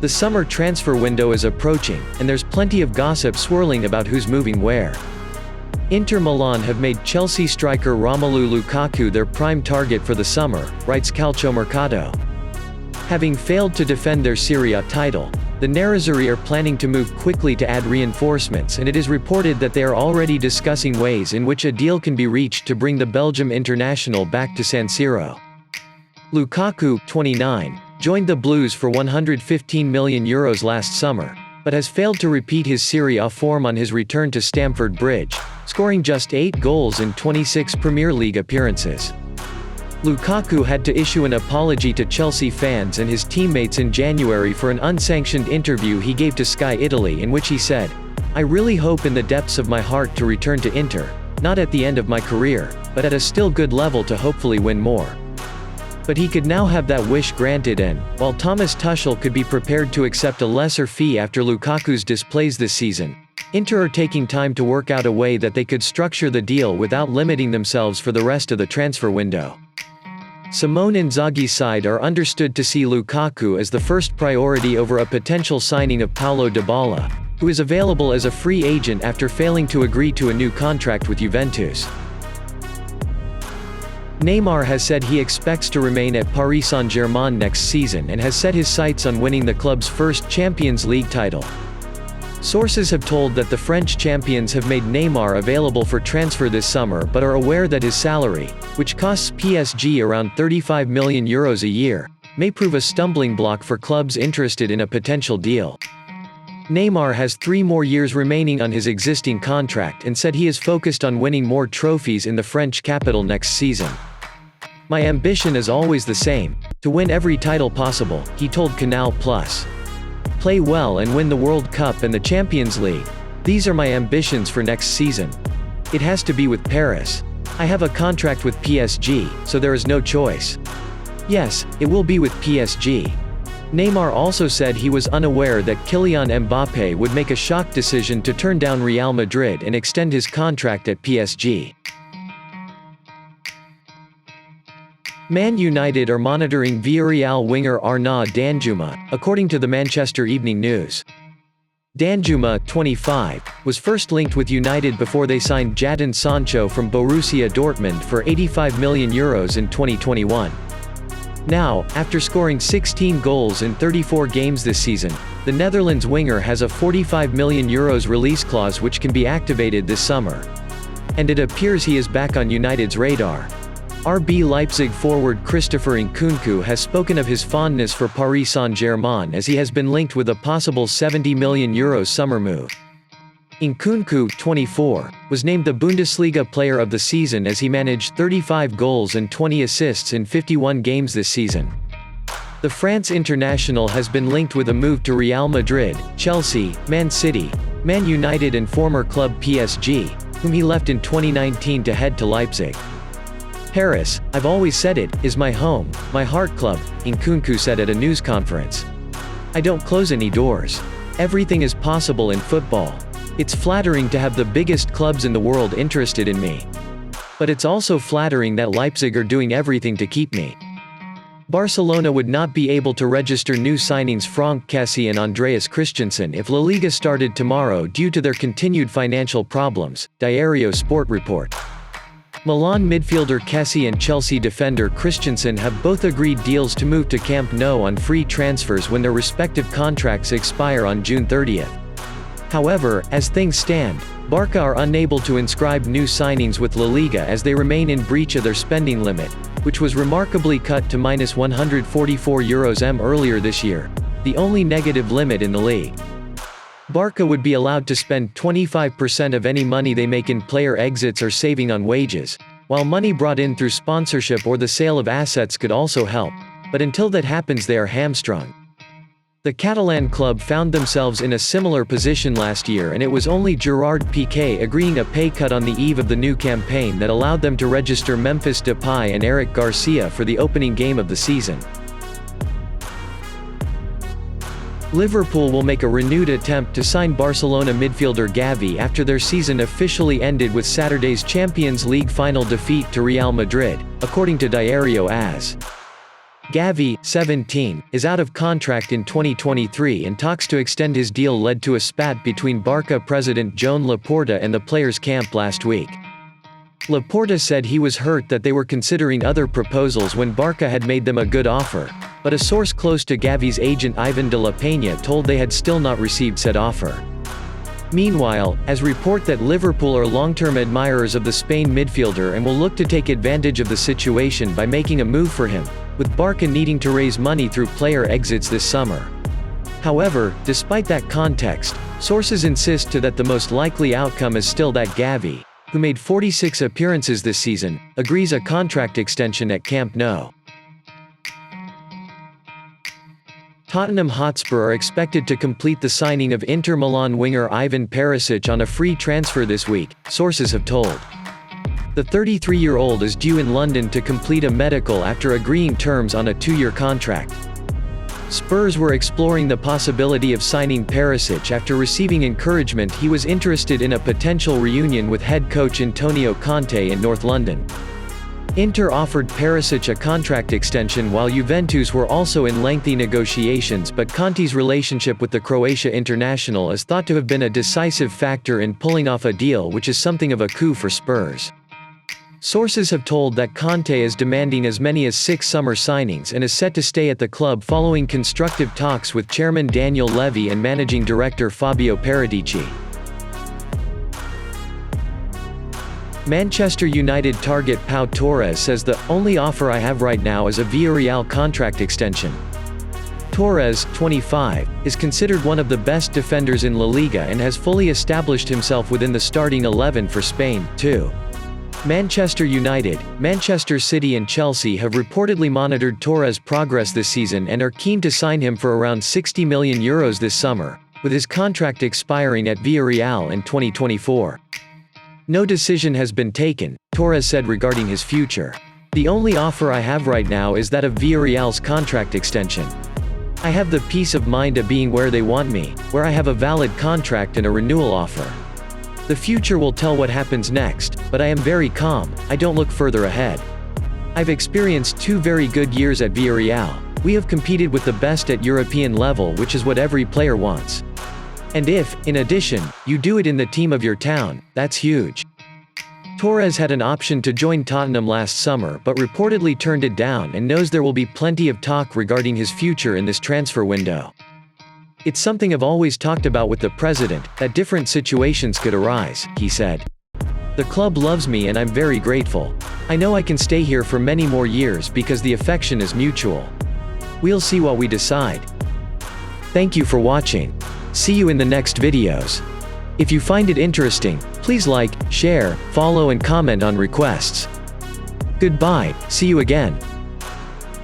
The summer transfer window is approaching, and there's plenty of gossip swirling about who's moving where. Inter Milan have made Chelsea striker Romelu Lukaku their prime target for the summer, writes Calciomercato. Having failed to defend their Serie A title, the Nerazzurri are planning to move quickly to add reinforcements, and it is reported that they are already discussing ways in which a deal can be reached to bring the Belgium international back to San Siro. Lukaku, 29, joined the Blues for €115 million last summer, but has failed to repeat his Serie A form on his return to Stamford Bridge, scoring just 8 goals in 26 Premier League appearances. Lukaku had to issue an apology to Chelsea fans and his teammates in January for an unsanctioned interview he gave to Sky Italy in which he said, "I really hope in the depths of my heart to return to Inter, not at the end of my career, but at a still good level to hopefully win more." But he could now have that wish granted, and, while Thomas Tuchel could be prepared to accept a lesser fee after Lukaku's displays this season, Inter are taking time to work out a way that they could structure the deal without limiting themselves for the rest of the transfer window. Simone Inzaghi's side are understood to see Lukaku as the first priority over a potential signing of Paulo Dybala, who is available as a free agent after failing to agree to a new contract with Juventus. Neymar has said he expects to remain at Paris Saint-Germain next season and has set his sights on winning the club's first Champions League title. Sources have told that the French champions have made Neymar available for transfer this summer but are aware that his salary, which costs PSG around €35 million a year, may prove a stumbling block for clubs interested in a potential deal. Neymar has 3 more years remaining on his existing contract and said he is focused on winning more trophies in the French capital next season. "My ambition is always the same, to win every title possible," he told Canal+. "Play well and win the World Cup and the Champions League. These are my ambitions for next season. It has to be with Paris. I have a contract with PSG, so there is no choice. Yes, it will be with PSG." Neymar also said he was unaware that Kylian Mbappé would make a shock decision to turn down Real Madrid and extend his contract at PSG. Man United are monitoring Villarreal winger Arnaud Danjuma, according to the Manchester Evening News. Danjuma, 25, was first linked with United before they signed Jadon Sancho from Borussia Dortmund for €85 million in 2021. Now, after scoring 16 goals in 34 games this season, the Netherlands winger has a €45 million release clause which can be activated this summer. And it appears he is back on United's radar. RB Leipzig forward Christopher Nkunku has spoken of his fondness for Paris Saint-Germain as he has been linked with a possible €70 million summer move. Nkunku, 24, was named the Bundesliga Player of the Season as he managed 35 goals and 20 assists in 51 games this season. The France international has been linked with a move to Real Madrid, Chelsea, Man City, Man United and former club PSG, whom he left in 2019 to head to Leipzig. "Paris, I've always said it, is my home, my heart club," Nkunku said at a news conference. "I don't close any doors. Everything is possible in football. It's flattering to have the biggest clubs in the world interested in me. But it's also flattering that Leipzig are doing everything to keep me." Barcelona would not be able to register new signings Franck Kessie and Andreas Christensen if La Liga started tomorrow due to their continued financial problems, Diario Sport report. Milan midfielder Kessie and Chelsea defender Christensen have both agreed deals to move to Camp Nou on free transfers when their respective contracts expire on June 30th. However, as things stand, Barca are unable to inscribe new signings with La Liga as they remain in breach of their spending limit, which was remarkably cut to €144 earlier this year, the only negative limit in the league. Barca would be allowed to spend 25% of any money they make in player exits or saving on wages, while money brought in through sponsorship or the sale of assets could also help, but until that happens they are hamstrung. The Catalan club found themselves in a similar position last year, and it was only Gerard Piqué agreeing a pay cut on the eve of the new campaign that allowed them to register Memphis Depay and Eric Garcia for the opening game of the season. Liverpool will make a renewed attempt to sign Barcelona midfielder Gavi after their season officially ended with Saturday's Champions League final defeat to Real Madrid, according to Diario AS. Gavi, 17, is out of contract in 2023 and talks to extend his deal led to a spat between Barca president Joan Laporta and the players' camp last week. Laporta said he was hurt that they were considering other proposals when Barca had made them a good offer, but a source close to Gavi's agent Ivan de la Peña told they had still not received said offer. Meanwhile, as report that Liverpool are long-term admirers of the Spain midfielder and will look to take advantage of the situation by making a move for him, with Barca needing to raise money through player exits this summer. However, despite that context, sources insist that the most likely outcome is still that Gavi, who made 46 appearances this season, agrees a contract extension at Camp Nou. Tottenham Hotspur are expected to complete the signing of Inter Milan winger Ivan Perisic on a free transfer this week, sources have told. The 33-year-old is due in London to complete a medical after agreeing terms on a 2-year contract. Spurs were exploring the possibility of signing Perisic after receiving encouragement he was interested in a potential reunion with head coach Antonio Conte in North London. Inter offered Perisic a contract extension while Juventus were also in lengthy negotiations, but Conte's relationship with the Croatia international is thought to have been a decisive factor in pulling off a deal which is something of a coup for Spurs. Sources have told that Conte is demanding as many as 6 summer signings and is set to stay at the club following constructive talks with chairman Daniel Levy and managing director Fabio Paratici. Manchester United target Pau Torres says the only offer I have right now is a Villarreal contract extension. Torres, 25, is considered one of the best defenders in La Liga and has fully established himself within the starting 11 for Spain, too. Manchester United, Manchester City and Chelsea have reportedly monitored Torres' progress this season and are keen to sign him for around €60 million this summer, with his contract expiring at Villarreal in 2024. No decision has been taken, Torres said regarding his future. The only offer I have right now is that of Villarreal's contract extension. I have the peace of mind of being where they want me, where I have a valid contract and a renewal offer. The future will tell what happens next, but I am very calm, I don't look further ahead. I've experienced 2 very good years at Villarreal. We have competed with the best at European level, which is what every player wants. And if, in addition, you do it in the team of your town, that's huge. Torres had an option to join Tottenham last summer but reportedly turned it down and knows there will be plenty of talk regarding his future in this transfer window. It's something I've always talked about with the president, that different situations could arise, he said. The club loves me and I'm very grateful. I know I can stay here for many more years because the affection is mutual. We'll see what we decide. Thank you for watching. See you in the next videos. If you find it interesting, please like, share, follow and comment on requests. Goodbye, see you again.